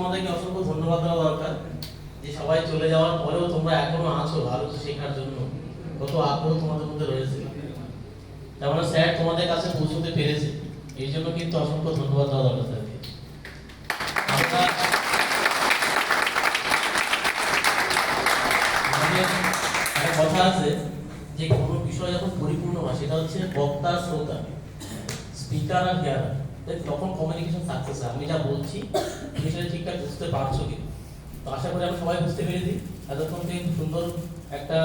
তোমাদেরকে অসংখ্য ধন্যবাদ দেওয়া দরকার যে সবাই চলে যাওয়ার পরেও তোমরা এখনো আছো ভালো কিছু শেখার জন্য, কত আগ্রহ তোমাদের মধ্যে রয়েছে। যেমন স্যার তোমাদের কাছে পৌঁছতে পেরেছে, এই জন্য কিন্তু অসংখ্য ধন্যবাদ দেওয়া দরকার স্যারকে। একটা কথা আছে যে কোনো বিষয় যখন পরিপূর্ণ হয় সেটা হচ্ছে বক্তা শ্রোতা, স্পিকার আর হিয়ারার, তখন কমিউনিকেশন সাকসেস হয়। আমি যা বলছি তুমি সেটা ঠিকঠাক বুঝতে পারছো কি, তো আশা করি আমরা সবাই বুঝতে পেরেছি। এতক্ষণ থেকে খুব সুন্দর একটা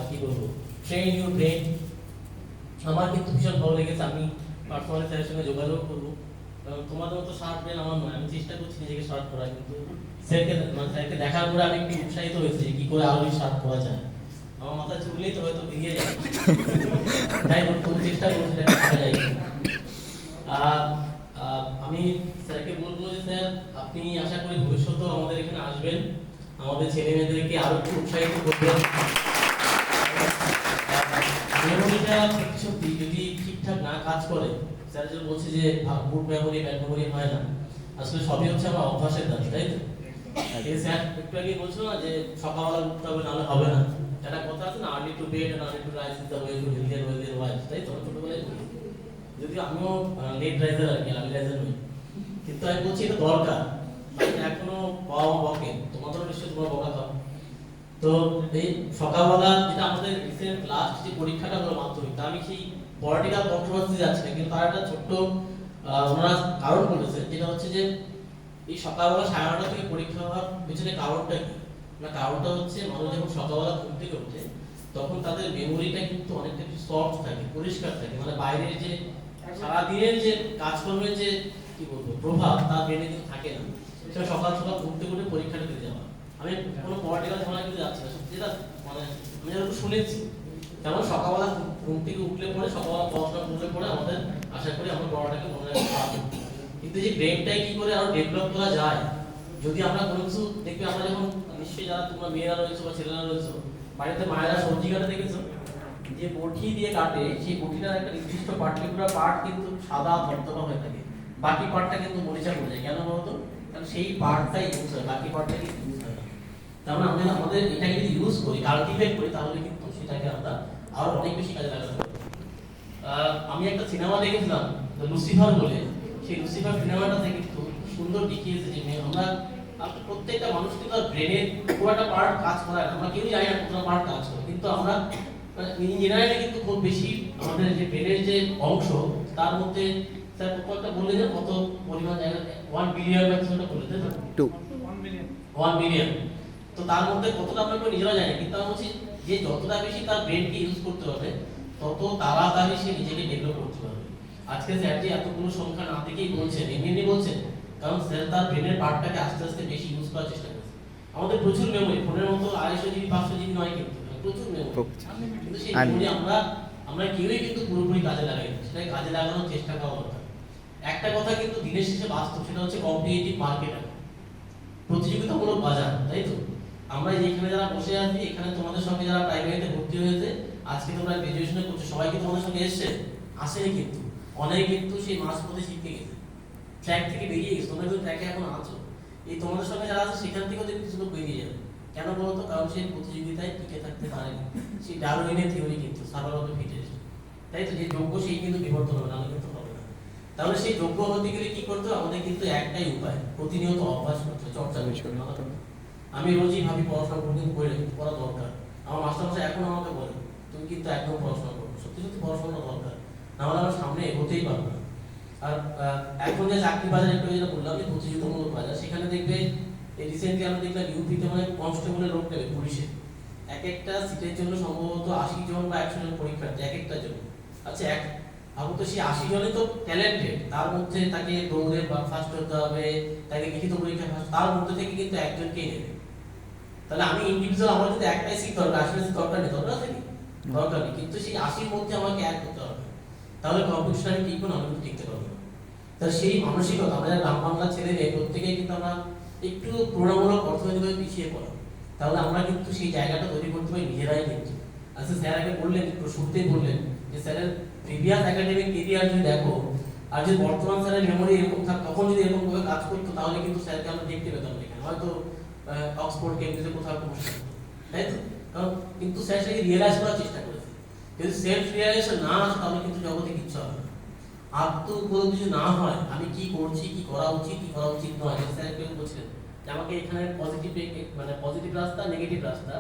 কি বলবো ট্রেন ইউর ব্রেন, আমার কিন্তু ভীষণ ভালো লেগেছে। আমি পার্সোনালি স্যারের সঙ্গে যোগাযোগ করবো, কারণ তোমাদের মতো শার্প ব্রেন আমার নয়। আমি চেষ্টা করছি নিজেকে শার্প করার, কিন্তু স্যারকে দেখার পরে আমি একটু উৎসাহিত হয়েছি যে কি করে আরো শার্প করা যায়। আমার মাথায় চুললেই তো হয়তো বেরিয়ে যায়, তাই তুমি চেষ্টা করছি দেখা যায়। আমি স্যারকে বলবো যে স্যার আপনি আশা করি ভবিষ্যতেও আমাদের এখানে আসবেন, আমাদের ছেলে মেয়েদেরকে আরো একটু উৎসাহিত করবেন। মেমোরিটা সত্যি যদি ঠিকঠাক না কাজ করে, স্যার যে বলছে যে গুড মেমোরি ব্যাড মেমোরি হয় না, আসলে সবই হচ্ছে আমার অভ্যাসের দাবি, তাই তো? স্যার একটু আগে বলছিল না যে সকালবেলা উঠতে হবে, নাহলে হবে না। একটা কথা আছে না, early to bed and early to rise is the way to healthier wealthier life, তাই তো? ছোটবেলায় বলি, যদিও আমিও লেট রাইজার আর কি, আর্লি রাইজার নই, কিন্তু আমি বলছি এটা দরকার। এখনো বাবা মা বকে, তোমাদেরও নিশ্চয়ই তোমরা বকা খাও। তো এই সকালবেলা যেটা আমাদের রিসেন্ট লাস্ট যে পরীক্ষাটা হলো মাধ্যমিক, তা আমি সেই পলিটিক্যাল কন্ট্রোভার্সি যাচ্ছে না, কিন্তু তার একটা ছোট্ট ওনারা কারণ বলেছে, যেটা হচ্ছে যে এই সকালবেলা 9:30 থেকে পরীক্ষা হওয়ার পিছনে কারণটা কি না, কারণটা হচ্ছে মানুষ যখন সকালবেলা ঘুম থেকে ওঠে তখন তাদের মেমোরিটা কিন্তু অনেকটা সফট থাকে, পরিষ্কার থাকে, মানে বাইরের যে সারাদিনের যে কাজকর্মের যে কি বলবো প্রভাব তার ব্রেনে কিন্তু থাকে না। সেটা সকাল সকাল ঘুরতে ঘুরতে পরীক্ষাটা দিতে যাওয়া। আমি কোনো পলিটিক্যাল ঝামেলা কিন্তু যাচ্ছি না, যেটা মানে আমি যখন শুনেছি, যেমন সকালবেলা ঘুম থেকে উঠলে পরে সকালবেলা পড়াশোনা করলে পরে আমাদের আশা করি আমরা পড়াটাকে মনে রাখতে পারবো। কিন্তু যে ব্রেনটাই কি করে আরো ডেভেলপ করা যায়, যদি আমরা কোনো কিছু দেখবে, আমরা যখন নিশ্চয়ই যারা তোমরা মেয়েরা রয়েছে বা ছেলেরা রয়েছে বাড়িতে, মায়েরা সবজি কাটে দেখেছো, যে বটি দিয়ে কাটে, সেই বটিটার একটা নির্দিষ্ট পার্টিকুলার পার্ট কিন্তু সাদা ধবধবা হয়ে থাকে, বাকি পার্টটা কিন্তু মরিচা পড়ে যায়। কেন বলতো? কারণ সেই পার্টটাই ইউজ হয়, বাকি পার্টটা কিন্তু ইউজ হয় না। তার মানে আমরা আমাদের এটাকে যদি ইউজ করি, কাল্টিভেট করি, তাহলে কিন্তু সেটাকে আমরা আরো অনেক বেশি কাজে লাগাতে পারবো। আমি একটা সিনেমা দেখেছিলাম লুসিফার বলে, সেই লুসিফার সিনেমাটা থেকে খুব সুন্দর দেখিয়েছে যে আমরা প্রত্যেকটা মানুষ কিন্তু ব্রেনের পুরোটা পার্ট কাজ করে, আমরা কেউ জানি না কোনটা পার্ট কাজ করে, কিন্তু আমরা ইঞ্জিনিয়ারিং কিন্তু খুব বেশি আমাদের যে ব্রেনের যে অংশ তার মধ্যে স্যার কতটা বললে যে কত পরিমাণ জায়গা 1 বিলিয়ন বা কিছুটা বললে, তাই তো? 1 বিলিয়ন। তো তার মধ্যে কতটা আমরা কেউ নিজেরা জানি, কিন্তু আমরা বলছি যে যতটা বেশি তার ব্রেনকে ইউজ করতে হবে তত তাড়াতাড়ি সে নিজেকে ডেভেলপ করতে পারবে। আজকে স্যার যে এতগুলো সংখ্যা না থেকেই বলছেন, এমনি বলছেন, কারণ স্যার তার ব্রেনের পার্টটাকে আস্তে আস্তে বেশি ইউজ করার চেষ্টা করছে। আমাদের প্রচুর মেমোরি, ফোনের মতো 250 জিবি 500 জিবি নয়, কিন্তু প্রচুর মেমোরি, কিন্তু সেই মেমোরি আমরা কেউই কিন্তু পুরোপুরি কাজে লাগাই না, সেটাই কাজে লাগানোর চেষ্টা করা দরকার। একটা কথা কিন্তু দিনের শেষে বাস্তব, সেটা হচ্ছে কম্পিটিটিভ মার্কেট, প্রতিযোগিতামূলক বাজার, তাই তো? আমরা যেখানে যারা বসে আছি, এখানে তোমাদের সঙ্গে যারা প্রাইমারিতে ভর্তি হয়েছে, আজকে তোমরা গ্রাজুয়েশনে করছো, সবাই কি তোমাদের সঙ্গে এসেছে? আসেনি, কিন্তু অনেক কিন্তু সেই মাঝপথে শিখতে গেছে, ট্র্যাক থেকে বেরিয়ে গেছে। তোমরা কিন্তু ট্র্যাকে এখন আছো, এই তোমাদের সঙ্গে যারা আছে সেখান থেকেও দেখবে কিছু লোক বেরিয়ে যাবে। কেন বলতো? কারণ সেই প্রতিযোগিতায় টিকে থাকতে পারেনি। সেই ডারউইনের থিওরি কিন্তু সার্ভাইভাল অফ দ্য ফিটেস্ট, তাই তো? যে যোগ্য সেই কিন্তু বিবর্তন হবে, নাহলে কিন্তু হবে না। তাহলে সেই যোগ্য হতে গেলে কি করতে হবে? আমাদের কিন্তু একটাই উপায়, প্রতিনিয়ত অভ্যাস করতে, চর্চা করতে। আমি রোজই ভাবি পড়াশোনা করা দরকার। আমার মাস্টারমশাই এখন আমাকে বলে তুমি কিন্তু একদম পড়াশোনা করো, সত্যি সত্যি পড়াশোনা দরকার, নাহলে আমরা সামনে এগোতেই পারবো না। আর এখন যে চাকরি বাজার একটু যেটা বললাম যে প্রতিযোগিতামূলক বাজার, সেখানে দেখবে রিসেন্টলি আমরা দেখলাম ইউপিতে মানে কনস্টেবলের লোক নেবে পুলিশে, এক একটা সিটের জন্য সম্ভবত 80 জন বা 100 জন পরীক্ষার্থী এক একটার জন্য। আচ্ছা, ভাবো তো সেই 80 জনে তো ট্যালেন্টেড, তার মধ্যে তাকে দৌড়ে ফার্স্ট হতে হবে, তাকে লিখিত পরীক্ষায় ফার্স্ট, তার মধ্যে থেকে কিন্তু একজনকেই নেবে। তাহলে আমি ইন্ডিভিজুয়াল, আমার যদি একটাই সিট দরকার, আসলে সিট দরকার নেই, দরকার আছে কি? দরকার নেই, কিন্তু সেই 80-র মধ্যে আমাকে এক করতে হবে, তাহলে কম্পিটিশন আমি টিকবো না, আমি কিন্তু টিকতে পারবো না। তাহলে সেই মানসিকতা, আমাদের গ্রাম বাংলার ছেলে মেয়ে প্রত্যেকেই কিন্তু আমরা একটু তুলনামূলক অর্থনৈতিকভাবে পিছিয়ে পড়া, তাহলে আমরা কিন্তু সেই জায়গাটা তৈরি করতে পারি নিজেরাই কিন্তু। আচ্ছা, স্যার আগে বললেন, শুরুতেই বললেন যে স্যারের প্রিভিয়াস একাডেমিক কেরিয়ার যদি দেখো, আর যদি বর্তমান স্যারের মেমোরি এরকম থাক, তখন যদি এরকম ভাবে কাজ করতো, তাহলে তাহলে কিন্তু স্যারকে আমরা দেখতে পেতাম না এখানে, হয়তো অক্সফোর্ড কেমব্রিজে কোথাও প্রমোশন, তাই তো? কারণ কিন্তু স্যার সেটাকে রিয়েলাইজ করার চেষ্টা করেছে। যদি সেলফ রিয়েলাইজেশন না আসে তাহলে কিন্তু জগতে কিচ্ছু হবে না। আত্ম উপলব্ধি না হয় আমি কি করছি, কি করা উচিত, কি করা উচিত নয়, স্যার কেউ বলছিলেন যে আমাকে এখানে পজিটিভ মানে পজিটিভ রাস্তা, নেগেটিভ রাস্তা,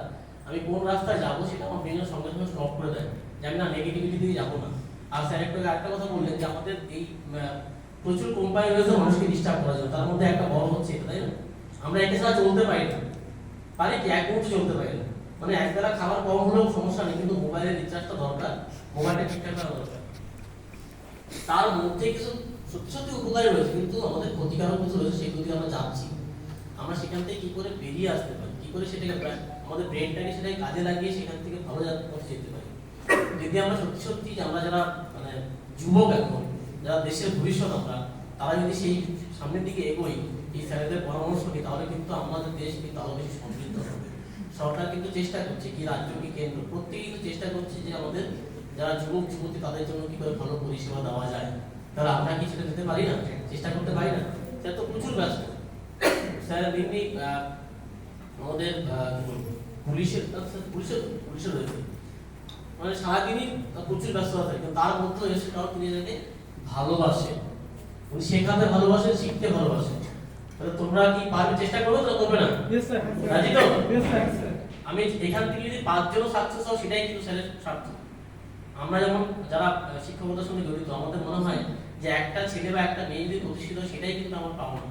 আমি কোন রাস্তায় যাবো সেটা আমার ব্রেনের সঙ্গে সঙ্গে স্টপ করে দেয় যে আমি না নেগেটিভিটি দিয়ে যাবো না। আর স্যার একটু আরেকটা কথা বললেন যে আমাদের এই প্রচুর কোম্পানি রয়েছে মানুষকে ডিস্টার্ব করার জন্য, তার মধ্যে একটা বড় হচ্ছে এটা, তাই না? আমরা একে ছাড়া চলতে পারি না, পারি কি এক মুহূর্তে চলতে পারি না, মানে একবেলা খাবার কম হলেও সমস্যা নেই, কিন্তু মোবাইলের রিচার্জটা দরকার, মোবাইলটা ঠিকঠাক করা দরকার। তার মধ্যে কিছু সত্যি সত্যি উপকারী রয়েছে, কিন্তু আমাদের ক্ষতিকারক কিছু রয়েছে, সেগুলো দিয়ে আমরা যাচ্ছি। আমরা সেখান থেকে কি করে বেরিয়ে আসতে পারি, কি করে সেটাকে আমাদের ব্রেনটাকে সেটাকে কাজে লাগিয়ে সেখান থেকে ভালো পথে যেতে পারি। যদি আমরা সত্যি সত্যি আমরা যারা মানে যুবক এখন, যারা দেশের ভবিষ্যৎ আমরা, তারা যদি সেই সামনের দিকে এগোই, এই স্যারেদের পরামর্শ নিই, তাহলে কিন্তু আমাদের দেশ কিন্তু আরো বেশি সমৃদ্ধ হবে। সরকার কিন্তু চেষ্টা করছে, কি রাজ্য কি কেন্দ্র, প্রত্যেকেই কিন্তু চেষ্টা করছে যে আমাদের যারা যুবক যুবতী তাদের জন্য কি করে ভালো পরিষেবা দেওয়া যায়। তাহলে আমরা কি সেটা দিতে পারি না, চেষ্টা করতে পারি না? স্যার তো প্রচুর ব্যস্ত, স্যার এমনি আমাদের পুলিশের পুলিশের রয়েছে, মানে সারাদিনই প্রচুর ব্যস্ততা থাকে, কিন্তু তার মধ্যে এসে কারো তিনি যাকে ভালোবাসে, উনি শেখাতে ভালোবাসেন, শিখতে ভালোবাসেন। তাহলে তোমরা কি পারবে, চেষ্টা করবে তো, করবে না? রাজি তো? আমি এখান থেকে যদি 5 জন সাকসেস হও সেটাই কিন্তু স্যারের স্বার্থ। আমরা যেমন যারা শিক্ষকতার সঙ্গে জড়িত, আমাদের মনে হয় যে একটা ছেলে বা একটা মেয়ে যদি প্রতিষ্ঠিত, সেটাই কিন্তু আমার পাওনা।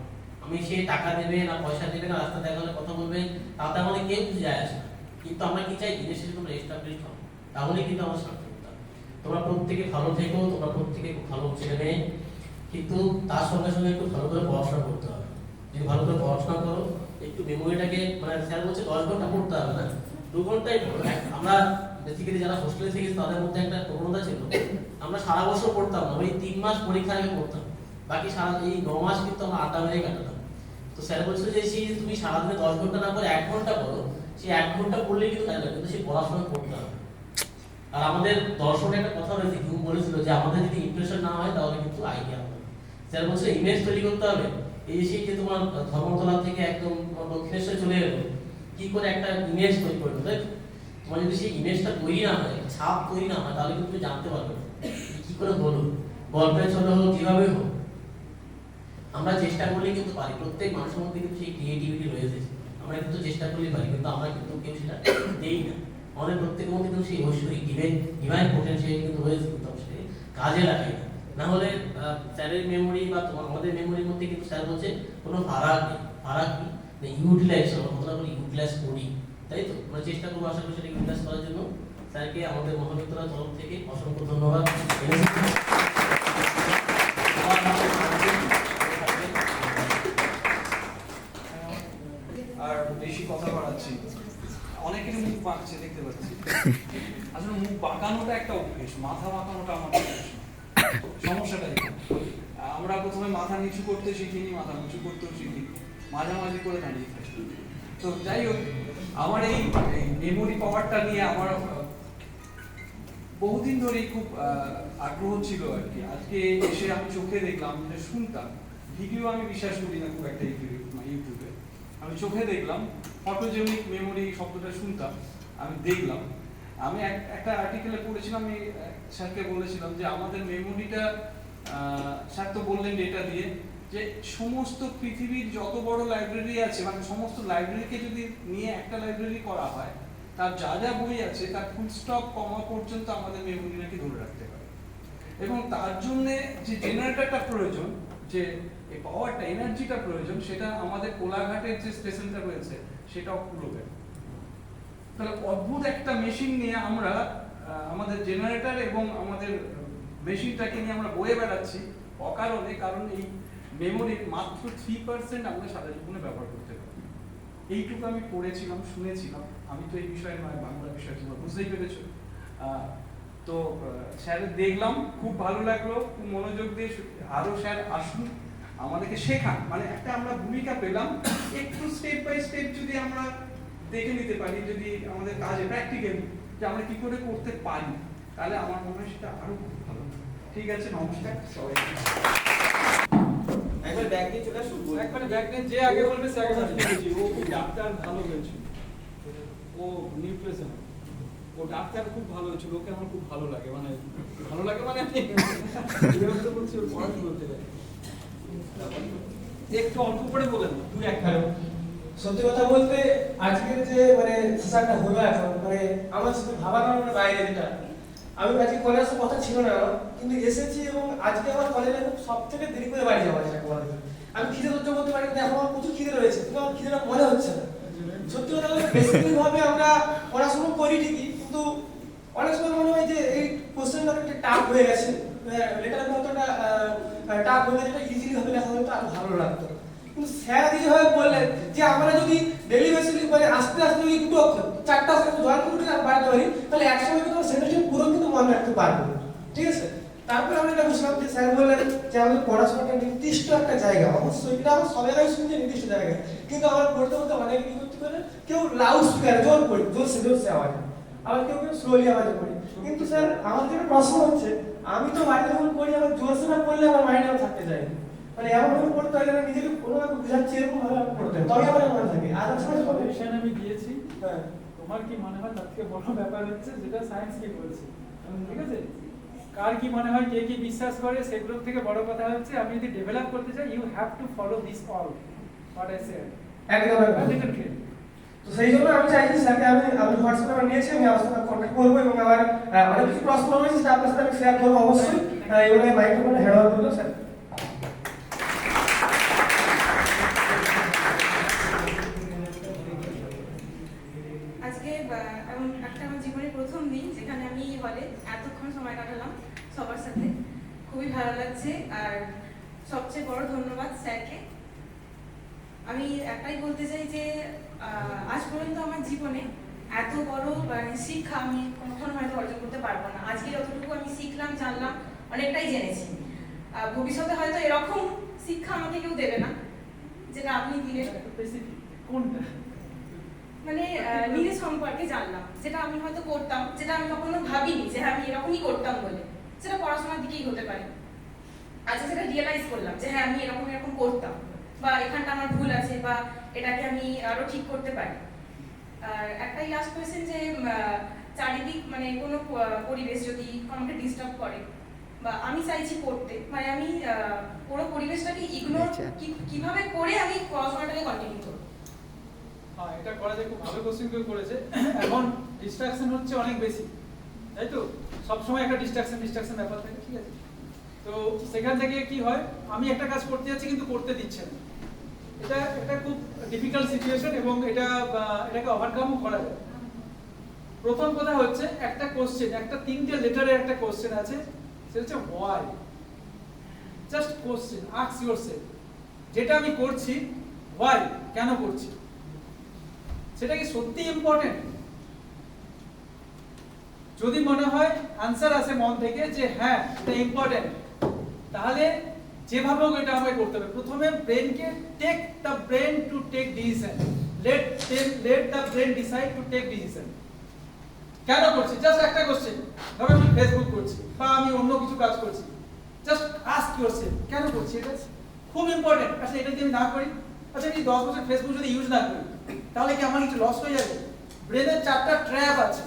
আমি সে টাকা দেবে না পয়সা দেবে না রাস্তা দেখা হলে কথা বলবে, তাতে আমাদের কেউ কিছু যায় আসে না, কিন্তু আমরা কি চাই দিনের শেষে তোমরা এস্টাবলিশ হও, তাহলেই কিন্তু আমার সার্থকতা। তোমরা প্রত্যেকে ভালো থেকো, তোমরা প্রত্যেকে খুব ভালো ছেলে মেয়ে, কিন্তু তার সঙ্গে সঙ্গে একটু ভালো করে পড়াশোনা করতে হবে। যদি ভালো করে পড়াশোনা করো, একটু মেমোরিটাকে, মানে স্যার বলছে 10 ঘন্টা পড়তে হবে না, 2 ঘন্টাই পড়ো। আমরা বেসিক্যালি যারা হোস্টেলে থেকে তাদের মধ্যে একটা প্রবণতা ছিল, আমরা সারা বছর পড়তাম না, ওই 3 মাস পরীক্ষা আগে পড়তাম, বাকি সারা এই 9 মাস কিন্তু আমরা আড্ডা মেরে কাটাতাম। তো স্যার বলছিল যে সেই তুমি সারাদিনে 10 ঘন্টা না পড়ে 1 ঘন্টা পড়ো, সেই 1 ঘন্টা পড়লেই কিন্তু কাজ লাগে, কিন্তু সেই পড়াশোনা করতে হবে। আর আমাদের দর্শনে একটা কথা রয়েছে, কেউ বলেছিল যে আমাদের যদি ইমপ্রেশন না হয় তাহলে কিন্তু আইডিয়া হবে। স্যার বলছে ইমেজ তৈরি করতে হবে। এই সেই যে তোমার ধর্মতলা থেকে একদম দক্ষিণেশ্বরে চলে এলো, কি করে একটা ইমেজ তৈরি করবে, তাই তোমার যদি সেই ইমেজটা তৈরি না হয়, ছাপ তৈরি না হয়, তাহলে কিন্তু তুমি জানতে পারবে কি করে বলো, গল্পের ছলে হোক, কিভাবে হোক, আমরা চেষ্টা করলে কিন্তু পারি। প্রত্যেক মানুষের মধ্যে কিন্তু সেই ক্রিয়েটিভিটি রয়েছে, আমরা কিন্তু চেষ্টা করলেই পারি, কিন্তু আমরা কিন্তু কেউ সেটা দেই না। আমাদের প্রত্যেকের মধ্যে কিন্তু সেই ঐশ্বরিক ডিভাইন পোটেনশিয়াল কিন্তু রয়েছে, কিন্তু আমরা সেটাকে কাজে লাগাই না। না হলে স্যারের মেমোরি বা তোমার আমাদের মেমোরির মধ্যে কিন্তু স্যার বলছে কোনো ফারাক নেই। ফারাক কি না, ইউটিলাইজ, আমরা কতটা করে ইউটিলাইজ করি, তাই তো? আমরা চেষ্টা করবো আশা করি সেটা ইউটিলাইজ করার জন্য। স্যারকে আমাদের মহাবিদ্যালয় তরফ থেকে অসংখ্য ধন্যবাদ। আর বেশি কথা বাড়াচ্ছি, অনেকেরই মুখ বাঁকছে দেখতে পাচ্ছি। আসলে মুখ বাঁকানোটা একটা অভ্যেস, মাথা বাঁকানোটা আমার অভ্যেস। সমস্যাটা এখানে, আমরা প্রথমে মাথা নিচু করতে শিখিনি, মাথা নিচু করতেও শিখিনি, মাঝামাঝি করে দাঁড়িয়ে থাকি। তো যাই হোক, আমার এই মেমোরি পাওয়ারটা নিয়ে আমার বহুদিন ধরেই খুব আগ্রহ ছিল আর কি। আজকে এসে আমি চোখে দেখলাম, যে শুনতাম ভিডিও, আমি বিশ্বাস করি না খুব একটা ইউটিউবে, আমি চোখে দেখলাম ফটোজেনিক মেমোরি শব্দটা শুনতাম, আমি দেখলাম। আমি একটা আর্টিকেলে পড়েছিলাম, আমি স্যারকে বলেছিলাম যে আমাদের মেমোরিটা, স্যার তো বললেন ডেটা দিয়ে, যে সমস্ত পৃথিবীর যত বড় লাইব্রেরি আছে, মানে সমস্ত লাইব্রেরিকে যদি নিয়ে একটা লাইব্রেরি করা হয়, তার যা যা বই আছে তার ফুল স্টপ কমা পর্যন্ত আমাদের মেমোরি নাকি ধরে রাখতে পারে। এবং তার জন্য যে জেনারেটরটা প্রয়োজন, যে এই পাওয়ারটা, এনার্জিটা প্রয়োজন, সেটা আমাদের কোলাঘাটের যে স্টেশনটা রয়েছে সেটাও পুরোবে। তাহলে অদ্ভুত একটা মেশিন নিয়ে আমরা, আমাদের জেনারেটর এবং আমাদের মেশিনটাকে নিয়ে আমরা বয়ে বেড়াচ্ছি অকারণে, কারণ এই মেমোরির মাত্র 3% আমরা সারা জীবনে ব্যবহার করতে পারি। এইটুকু আমি পড়েছিলাম, শুনেছিলাম, আমি তো এই বিষয়ে নয়, বাংলা বিষয় তোমরা বুঝতেই পেরেছো। তো স্যার দেখলাম, খুব ভালো লাগলো, খুব মনোযোগ দিয়ে আরো স্যার আসুন, আমাদেরকে শেখান, মানে একটা আমরা ভূমিকা পেলাম, একটু স্টেপ বাই স্টেপ যদি আমরা দেখে নিতে পারি, যদি আমাদের কাজে প্র্যাকটিক্যালি যে আমরা কি করে করতে পারি, তাহলে আমার মনে হয় সেটা আরো খুব ভালো। ঠিক আছে, নমস্কার সবাইকে। একবার ব্যাগ নিয়ে চলে আসুন। একবারে ব্যাগ নিয়ে যে আগে বলবে সে আগে বলছি। ও খুব ডাক্তার ভালো হয়েছিল, ও নিউট্রিশন, ও ডাক্তার খুব ভালো হয়েছিল, ওকে আমার খুব ভালো লাগে, মানে ভালো লাগে মানে আমি এরকম তো বলছি, ওর পড়াশোনা বলতে পারে। একটু অল্প করে বলেন, দু এক হ্যালো, সত্যি কথা বলতে আজকের যে মানে সেশনটা হলো এখন মানে আমার শুধু ভাবার বাইরে যেটা আমি আজকে কলেজে আসার কথা ছিল না আমার, কিন্তু এসেছি এবং আজকে আমার কলেজে সব থেকে দেরি করে বাড়ি যাওয়া যায় কলেজে। আমি খিদে সহ্য করতে পারি না, এখন আমার প্রচুর খিদে রয়েছে কিন্তু আমার খিদেটা মনে হচ্ছে না। সত্যি কথা বলতে বেসিক্যালি ভাবে আমরা পড়াশোনা করি ঠিকই, কিন্তু অনেক সময় মনে হয় যে এই কোশ্চেনটা একটা টাফ হয়ে গেছে, লেটার মতোটা টাফ হয়ে গেছে, ইজিলি ভাবে লেখা হলে তো আরো ভালো লাগতো। কিন্তু স্যার যেভাবে বললেন যে আমরা যদি ডেলি বেসিসে মানে আস্তে আস্তে যদি দুটো অক্ষর চারটা অক্ষর জয়েন করে বাড়াতে পারি তাহলে একসময় কিন্তু সেন্টেন্স পুরো কিন্তু মনে রাখতে পারবো, ঠিক আছে? তারপরে আমরা এটা বুঝলাম যে স্যার বললেন যে আমাদের পড়াশোনাটা নির্দিষ্ট একটা জায়গা, অবশ্যই এটা আমার সবাই শুনছে নির্দিষ্ট জায়গা, কিন্তু আমার পড়তে পড়তে অনেকে কি করতে পারে, কেউ লাউড স্পিকারে জোর পড়ি, জোরসে আওয়াজ, আবার কেউ কেউ স্লোলি আওয়াজে পড়ি। কিন্তু স্যার আমার যেটা প্রশ্ন হচ্ছে, আমি তো বাড়িতে যখন পড়ি আমার জোরসে না পড়লে আমার মাইন্ডে থাকতে যায়, মানে এমন ভাবে পড়তে হয় যেন নিজেকে কোনোভাবে বুঝাচ্ছি এরকম ভাবে আমি পড়তে হয়, তবে আমার মনে থাকে। আর সময় সলিউশন আমি দিয়েছি, হ্যাঁ তোমার কি মনে হয় তার থেকে বড় ব্যাপার হচ্ছে যেটা সায়েন্স কি বলছে, ঠিক আছে? কার কি মনে হয়, কে কি বিশ্বাস করে, সেগুলোর থেকে বড় কথা হচ্ছে আমি যদি ডেভেলপ করতে চাই you have to follow this all what I said. একদম একদম। তো সেই জন্য আমি চাইছি স্যারকে আমি হোয়াটসঅ্যাপ নাম্বার নিয়েছি, আমি আমার সাথে কন্ট্যাক্ট করবো এবং আমার অনেক কিছু প্রশ্ন রয়েছে সেটা আপনার সাথে আমি শেয়ার করবো অবশ্যই। এবারে মাইক্রোফোনে হ্যান্ড ওভার করবো স্যার। আজকে এমন একটা আমার জীবনের প্রথম দিন যেখানে আমি হলে এতক্ষণ সময় কাটালাম সবার সাথে, খুবই ভালো লাগছে। আর সবচেয়ে বড় ধন্যবাদ স্যারকে। আমি একটাই বলতে চাই যে আজ পর্যন্ত আমার জীবনে এত বড় শিক্ষা আমি কখনো হয়তো অর্জন করতে পারবো না। আজকে যতটুকু আমি শিখলাম, জানলাম, অনেকটাই জেনেছি। ভবিষ্যতে হয়তো এরকম শিক্ষা আমাকে কেউ দেবে না যেটা আপনি দিলেন। কোনটা? মানে নিজের সম্পর্কে জানলাম, যেটা আমি হয়তো করতাম, যেটা আমি কখনো ভাবিনি যে আমি এরকমই করতাম বলে, সেটা পড়াশোনার দিকেই হতে পারে। আচ্ছা, সেটা রিয়েলাইজ করলাম যে হ্যাঁ আমি এরকম করতাম, বা এখানটা আমার ভুল আছে, বা এটাকে আমি আরো ঠিক করতে পারি। আর একটাই লাস্ট কোয়েশ্চেন, যে চারিদিক মানে কোনো পরিবেশ যদি আমাকে ডিস্টার্ব করে বা আমি চাইছি পড়তে, মানে আমি পুরো পরিবেশটাকে ইগনোর কিভাবে করে আমি পড়াশোনাটাকে কন্টিনিউ করব। হ্যাঁ, এটা করা যায়, খুব ভালো কোশ্চেন কেউ করেছে। এখন ডিস্ট্রাকশন হচ্ছে অনেক বেশি, তাই তো? সবসময় একটা ডিস্ট্রাকশন ব্যাপার থাকে, ঠিক আছে? তো সেখান থেকে কি হয়, আমি একটা কাজ করতে যাচ্ছি কিন্তু করতে দিচ্ছে না, এটা খুব ডিফিকাল্ট সিচুয়েশন এবং এটাকে ওভারকামও করা যায়। প্রথম কথা হচ্ছে একটা কোশ্চেন, একটা 3টে লেটারের একটা কোশ্চেন আছে, সেটা হচ্ছে why. Just question, ask yourself, যেটা আমি করছি হোয়াই, কেন করছি, সেটা কি সত্যি ইম্পর্টেন্ট? যদি মনে হয় আনসার আসে মন থেকে যে হ্যাঁ এটা ইম্পর্টেন্ট, তাহলে যেভাবে হোক এটা আমাকে করতে হবে। প্রথমে ব্রেনকে take the brain to take decision, let the brain decide to take decision. কেন করছি? জাস্ট একটা কোশ্চেন, ধরো আমি ফেসবুক করছি বা আমি অন্য কিছু কাজ করছি, জাস্ট আস্ক ইয়োরসেলফ কেন করছি, এটা খুব ইম্পর্টেন্ট। আচ্ছা, এটা যদি আমি না করি, আচ্ছা আমি 10 বছর ফেসবুক যদি ইউজ না করি, তাহলে কি আমার কিছু লস হয়ে যাবে? ব্রেনের 4টা ট্র্যাপ আছে,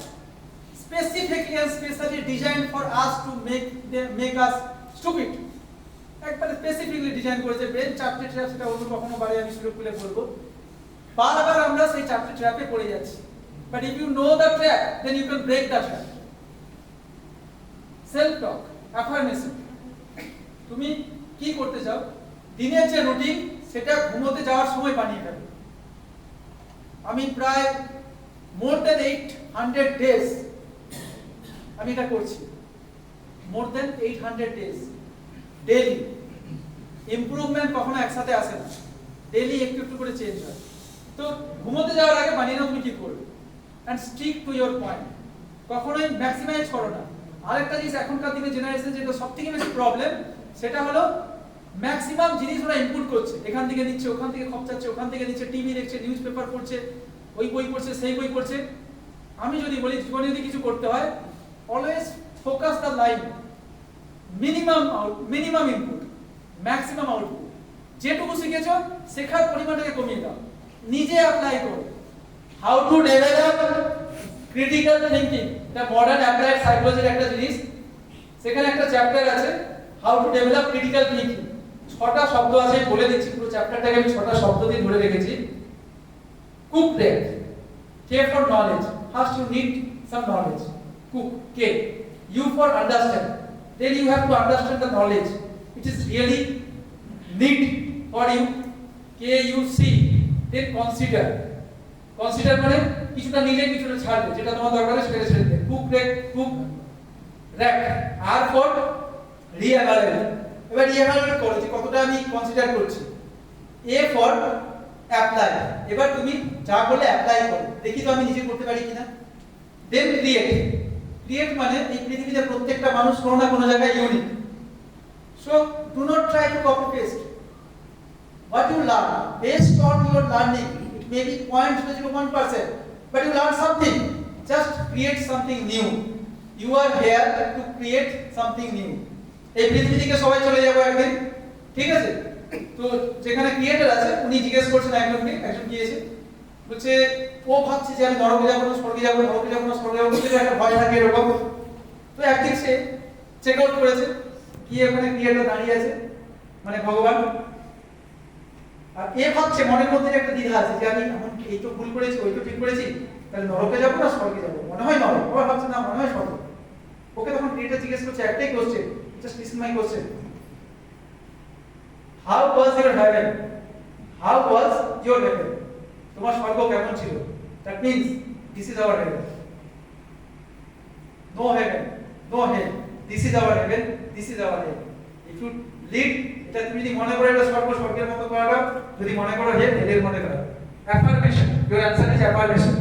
specifically and specially designed for us to make us stupid. একবারে স্পেসিফিকলি ডিজাইন করেছে ব্রেন 4টে ট্র্যাপ, সেটা অন্য কখনো বারে আমি সুযোগ পেলে বলবো। বারবার আমরা সেই 4টে ট্র্যাপে পড়ে যাচ্ছি, but if you know the trap then you can break the trap. Self talk, affirmation, তুমি কি করতে চাও, দিনের যে রুটিন সেটা ঘুমোতে যাওয়ার সময় বানিয়ে ফেলো। আমি প্রায় মোর দেন 800 ডেজ আমি এটা করছি, মোর দেন 800 ডেজ ডেইলি। ইমপ্রুভমেন্ট কখনো একসাথে আসে না, ডেইলি একটু একটু করে চেঞ্জ হয়। তো ঘুমোতে যাওয়ার আগে বানিয়ে নাও তুমি কি করবে, and stick to your point, কখনোই ম্যাক্সিমাইজ করো না। আরেকটা জিনিস এখনকার দিনে জেনারেশন যেটা সবথেকে বেশি প্রবলেম, সেটা হলো ম্যাক্সিমাম জিনিস ওরা ইনপুট করছে, এখান থেকে নিচ্ছে, ওখান থেকে খপচাচ্ছে, ওখান থেকে নিচ্ছে, টিভি দেখছে, নিউজ পেপার পড়ছে, ওই বই পড়ছে, সেই বই পড়ছে। আমি যদি বলি জীবনে যদি কিছু করতে হয়, always focus the line, minimum input, maximum output. যেটুকু শিখেছো শেখার পরিমাণটাকে কমিয়ে দাও, নিজে অ্যাপ্লাই করো। How to develop critical thinking, এটা মডার্ন অ্যাপ্লাইড সাইকোলজির একটা জিনিস। সেখানে একটা চ্যাপ্টার আছে how to develop critical thinking. 6টা শব্দ আছে, আমি বলে দিচ্ছি, পুরো চ্যাপ্টারটাকে আমি 6টা শব্দ দিয়ে ধরে রেখেছি। Cook rake, K for knowledge, first you need some knowledge. Cook, K. U for understand, then you have to understand the knowledge. It is really need for you. K U C, then consider. Consider মানে কিছুটা নিলে কিছুটা ছাড়বে, যেটা তোমার দরকার সেটা ছেড়ে দেবে। Cook rake, cook rake. R for reevaluate, এবার reevaluate করো যে কতটা আমি কনসিডার করছি। A for অ্যাপ্লাই, এবার তুমি যা বলে অ্যাপ্লাই করো, দেখি তো আমি নিজে করতে পারি কিনা। দেন ক্রিয়েট, ক্রিয়েট মানে এই পৃথিবীতে প্রত্যেকটা মানুষ কোনো না কোনো জায়গায় unique. So do not try to copy paste what you learn based on your learning. It may be 0.01%, but you learn something. Just create something new. You are here to create something new. এই পৃথিবী থেকে সবাই চলে যাবো একদিন, ঠিক আছে? তো যেখানে ক্রিয়েটর আছে উনি জিজ্ঞেস করছেন একজনকে, একজন গিয়েছে বলছে ও ভাবছে যে আমি নরকে যাবো না স্বর্গে যাবো, নরকে যাবো না স্বর্গে যাবো, বলছে একটা ভয় থাকে এরকম। তো একদিন সে চেক আউট করেছে, গিয়ে ওখানে ক্রিয়েটর দাঁড়িয়ে আছে, মানে ভগবান। আর এ ভাবছে মনের মধ্যে একটা দ্বিধা আছে যে আমি এখন এই তো ভুল করেছি, ওই তো ঠিক করেছি, তাহলে নরকে যাবো না স্বর্গে যাবো, মনে হয় নরক, আবার ভাবছে না মনে হয় স্বর্গ। ওকে তখন ক্রিয়েটর জিজ্ঞেস করছে একটাই question, just listen my question, how was your heaven? How was your heaven? তোমার স্বর্গ কেমন ছিল? That means this is our heaven. No heaven, no hell. This is our heaven, this is our hell. If you lead, এটা তুমি যদি মনে করো এটা স্বর্গ, স্বর্গের মতো করা, যদি মনে করো হেল, হেলের মতো করা। Affirmation, your answer is affirmation.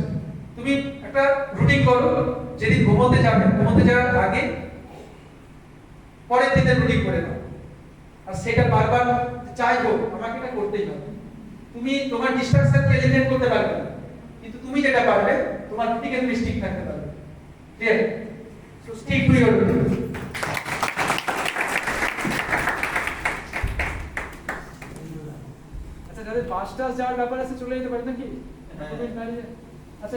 তুমি একটা রুটিন করো, যেদিন ঘুমোতে যাবে, ঘুমোতে যাওয়ার আগে পরের দিনের রুটিন করে নাও, আর সেটা বারবার চাই হোক আমাকে এটা করতেই হবে। তুমি তোমার ডিস্ট্রাকশনকে এলিমিনেট করতে পারবে না, কিন্তু তুমি যেটা পারবে তোমার রুটিনে তুমি স্টিক থাকতে পারবে। Clear? So stick to your routine. আচ্ছা, যাদের বাস টাস যাওয়ার ব্যাপার আছে চলে যেতে পারে নাকি? আচ্ছা,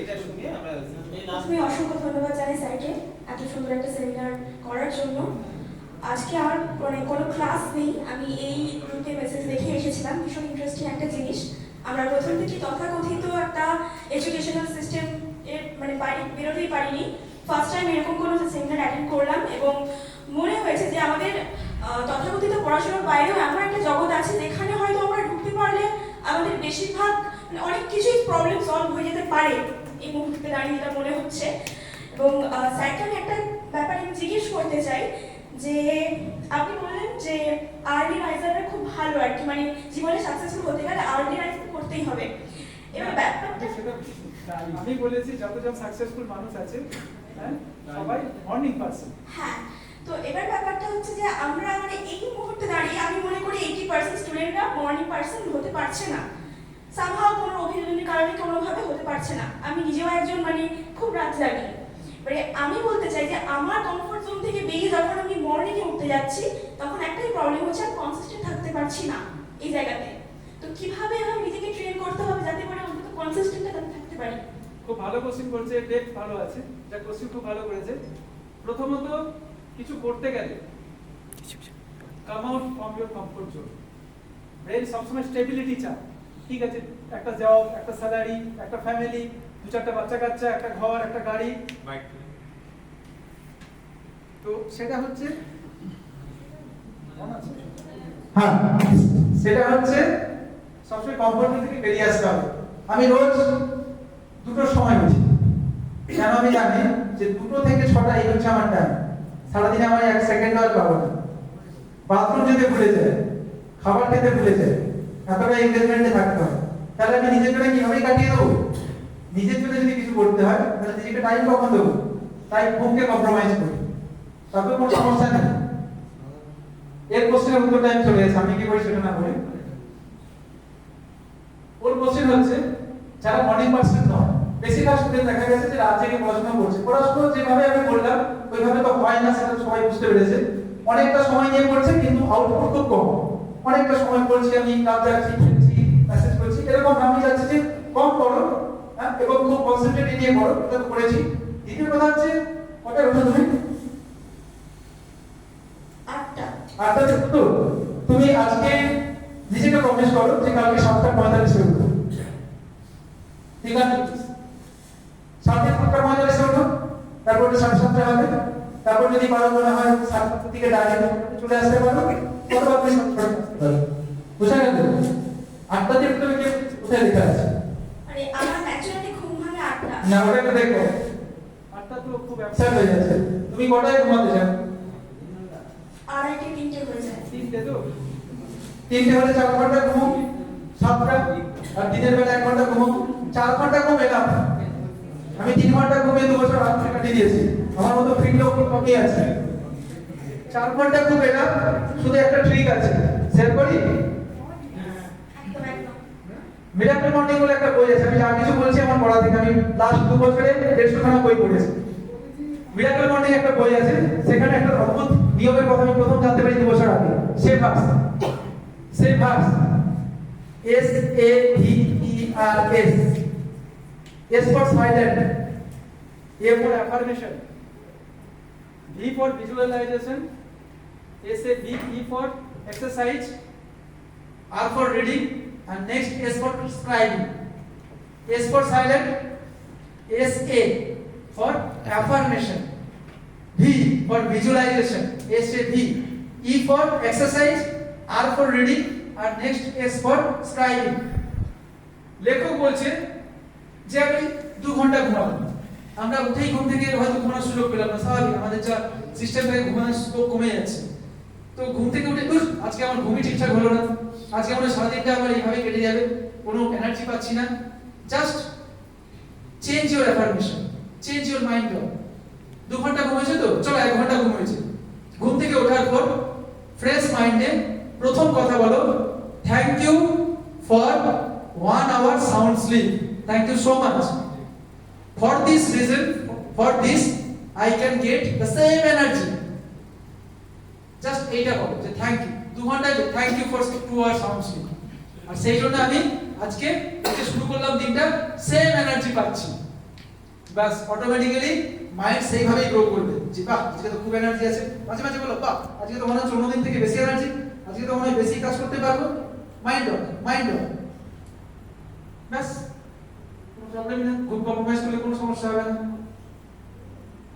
এটা শুনে আমরা এই লাস্ট আমি অসংখ্য ধন্যবাদ জানাই স্যারকে এত সুন্দর একটা সেমিনার করার জন্য। আজকে আমার মানে কোনো ক্লাস নেই, আমি এই গ্রুপে মেসেজ দেখে এসেছিলাম, ভীষণ ইন্টারেস্টিং একটা জিনিস। আমরা প্রথম থেকে তথাকথিত একটা এডুকেশনাল সিস্টেম এর মানে বাইরে বেরোতেই পারিনি। ফার্স্ট টাইম এরকম কোনো সেমিনার অ্যাটেন্ড করলাম এবং মনে হয়েছে যে আমাদের তথাকথিত পড়াশোনার বাইরেও এমন একটা জগৎ আছে যেখানে হয়তো আমরা ঢুকতে পারলে আমাদের বেশিরভাগ মানে অনেক কিছুই প্রবলেম সলভ হয়ে যেতে পারে এই মুহূর্তে দাঁড়িয়ে, যেটা মনে হচ্ছে। এবং স্যারকে আমি একটা ব্যাপারে আমি জিজ্ঞেস করতে চাই যে আপনি বললেন যে আর্লি রাইজাররা খুব ভালো আর কি, মানে জীবনে সাকসেসফুল হতে গেলে আর্লি রাইজ করতেই হবে। এবার ব্যাপারটা আমি বলেছি যতজন সাকসেসফুল মানুষ আছে হ্যাঁ সবাই মর্নিং পারসন। হ্যাঁ, তো এবার ব্যাপারটা হচ্ছে যে আমরা মানে এই মুহূর্তে দাঁড়িয়ে আমি মনে করি 80% স্টুডেন্টরা মর্নিং পারসন হতে পারছে না, সামহাও কোনো অভিযোজনের কারণে কোনোভাবে হতে পারছে না। আমি নিজেও একজন মানে খুব রাত জাগি, মানে আমি বলতে চাই যে আমার কমফোর্ট জোন থেকে বেরিয়ে যখন আমি মর্নিংয়ে উঠতে যাচ্ছি তখন একটাই প্রবলেম হচ্ছে আমি কনসিস্টেন্ট থাকতে পারছি না এই জায়গাতে। তো কিভাবে আমি নিজেকে ট্রেন করতে হবে যাতে করে অন্তত কনসিস্টেন্ট থাকতে পারি? খুব ভালো কোশ্চেন করছে, ডেপথ ভালো আছে, যা কোশ্চেন খুব ভালো করেছে। প্রথমত কিছু করতে গেলে come out from your comfort zone. Brain সবসময় স্টেবিলিটি চায়, ঠিক আছে, একটা জব, একটা স্যালারি, একটা ফ্যামিলি, 2-4টা বাচ্চা কাচ্চা, একটা ঘর, একটা গাড়ি, তো সেটা হচ্ছে হ্যাঁ সেটা হচ্ছে সবসময় কমফোর্ট থেকে বেরিয়ে আসতে হবে। আমি রোজ 2টোর সময় বুঝি, কেন আমি জানি যে 2টো থেকে 6টা এই হচ্ছে আমার টাইম। সারাদিনে আমার 1 সেকেন্ড আর পাবো না। বাথরুম যেতে ভুলে যায়, খাবার খেতে ভুলে যায়, এতটা এনগেজমেন্টে থাকতে হয়, তাহলে আমি নিজের জন্য কিভাবে কাটিয়ে দেবো? নিজের জন্য যদি কিছু করতে হয় তাহলে নিজেকে টাইম কখন দেবো? তাই ঘুমকে কম্প্রোমাইজ করি, তাতে কোনো সমস্যা নেই। এর কোশ্চেনের উত্তরটা আমি চলে এসেছি, আমি কি করি সেটা না বলে। ওর কোশ্চেন হচ্ছে যারা মর্নিং পার্সন নয়, বেশিরভাগ স্টুডেন্ট দেখা গেছে যে রাত জেগে পড়াশোনা করছে। পড়াশোনা যেভাবে আমি বললাম ওইভাবে তো হয় না, সেটা সবাই বুঝতে পেরেছে। অনেকটা সময় নিয়ে পড়ছে কিন্তু আউটপুট খুব কম। অনেকটা সময় করছি, আমি কাজ যাচ্ছি, খেলছি, মেসেজ করছি, এরকম আমি যাচ্ছি যে কম করো, হ্যাঁ, এবং খুব কনসেন্ট্রেট নিয়ে করো, এটা তো করেছি। দ্বিতীয় কথা হচ্ছে কটা উঠো তুমি? 8টা। 8টাতে উঠো। তুমি আজকে নিজেকে প্রমিস করো যে কালকে 7:45 উঠো। ঠিক আছে? 7:45 উঠো, তারপর 7:30 হবে, তারপর যদি পারো মনে হয় 7টার দিকে ডাইরেক্ট চলে আসতে পারো, অথবা তুমি 7:30 আসতে পারো। বুঝা গেল? 8টাতে উঠলে কি কোথায় লেখা আছে? মানে আমার ন্যাচারালি ঘুম ভাঙে 8টা। না, ওটা একটু দেখো। 8টা তো খুব অ্যাবসার্ট হয়ে যাচ্ছে। তুমি কটায় ঘুমাতে চাও? 2:30 3টে হয়ে যায়। 3টে তো? 3টে হলে 4 ঘন্টা ঘুমো, 7টা, আর দিনের বেলা 1 ঘন্টা ঘুমো, 4 ঘন্টা ঘুম এলাম। আমি 3 ঘন্টা ঘুমিয়ে 2 বছর আগে কাটিয়ে দিয়েছি, আমার মতো ফিট লোক কমই আছে। 4 ঘন্টা ঘুম এলাম, শুধু একটা ট্রিক আছে, শেয়ার করি। একদম একদম। মিরাকল মর্নিং বলে একটা বই আছে, আমি যা কিছু বলছি আমার পড়া থেকে, আমি লাস্ট 2 বছরে 150 খানা বই পড়েছি। মিরাকল মর্নিং একটা বই আছে, সেখানে একটা অদ্ভুত নিয়মের কথা আমি প্রথম জানতে পারি 2 বছর আগে। সেভাস SAVERS, S for silent, A for affirmation, V for visualization, SAVE for exercise, R for reading, and next S for scribing. S for silent, SA for affirmation, V for visualization, SAV, E for exercise, R for reading, and next S for scribing. লেখক বলছে যে আমি 2 ঘন্টা ঘুমাবো। আমরা উঠেই ঘুম থেকে হয়তো ঘুমানোর সুযোগ পেলাম না, স্বাভাবিক, আমাদের যা সিস্টেম থেকে ঘুমানোর সুযোগ কমে যাচ্ছে। তো ঘুম থেকে উঠে আজকে আমার ঘুমই ঠিকঠাক হলো না, আজকে আমার সারাদিনটা আমার এইভাবে কেটে যাবে, কোনো এনার্জি পাচ্ছি না। Just change your affirmation, change your mind. 2 ঘন্টা ঘুমিয়েছে তো, চলো 1 ঘন্টা ঘুমিয়েছে। ঘুম থেকে ওঠার পর ফ্রেশ মাইন্ডে প্রথম কথা বলো, thank you for 1 hour sound sleep, thank you so much. For this reason, for this I can get the same energy. Just এইটা বলো যে থ্যাংক ইউ, 2 ঘন্টা thank you for 2 hours sound sleep। আর সেই জন্য আমি আজকে থেকে শুরু করলাম দিনটা, সেম এনার্জি পাচ্ছি। বাস অটোমেটিক্যালি মাইন্ড সেইভাবেই গ্রো করবে যে বাহ আজকে তো খুব এনার্জি আছে। মাঝে মাঝে বলো বাহ আজকে তো মনে হচ্ছে অন্যদিন থেকে বেশি এনার্জি, আজকে তো মনে হয় বেশি কাজ করতে পারবো। Mind on. ব্যাস, কোনো প্রবলেম নেই। গ্রুপ কম্প্রোমাইজ করলে কোনো সমস্যা হবে না,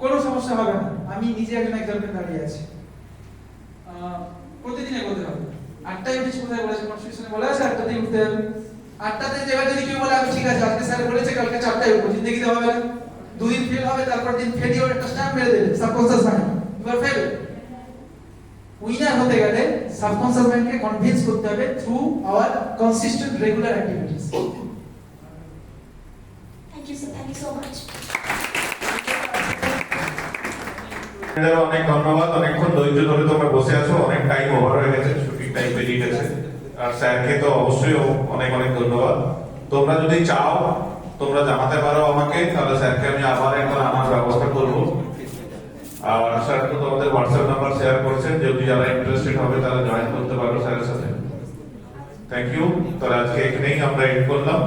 কোনো সমস্যা হবে না। আমি নিজে একজন এক্সাম্পল দাঁড়িয়ে আছি। প্রতিদিন এগোতে হবে। 8টায় উঠেছি, কোথায় বলেছে কনস্টিটিউশনে বলা আছে 8টাতেই উঠতে হবে। 8টাতে যেবার যদি কেউ বলে আমি ঠিক আছে আজকে স্যার বলেছে কালকে 4টায় উঠবো, জিন্দেগিতে হবে না। 2 দিন ফেল হবে, তারপর দিন ফেলিওর একটা স্ট্যাম্প মেরে দেবে subconscious mind, you are fail. Winner হতে গেলে সাবকনশিয়াস মাইন্ডকে কনভিন্স করতে হবে through our consistent regular activities. Thank you, sir. Thank you so much. অনেক ধন্যবাদ, অনেকক্ষণ ধৈর্য ধরে তোমরা বসে আছো, অনেক টাইম ওভার হয়ে গেছে, শুটিং টাইম বেরিয়ে গেছে। আর স্যারকে তো অবশ্যই অনেক অনেক ধন্যবাদ। তোমরা যদি চাও তোমরা জানাতে পারো আমাকে, তাহলে স্যারকে আমি আবার একবার আনার ব্যবস্থা করবো। আর স্যার তো তোমাদের হোয়াটসঅ্যাপ নাম্বার শেয়ার করেছেন, যদি যারা ইন্টারেস্টেড হবে তারা জয়েন করতে পারো স্যারের সাথে। Thank you. তাহলে আজকে এখানেই আমরা এন্ড করলাম।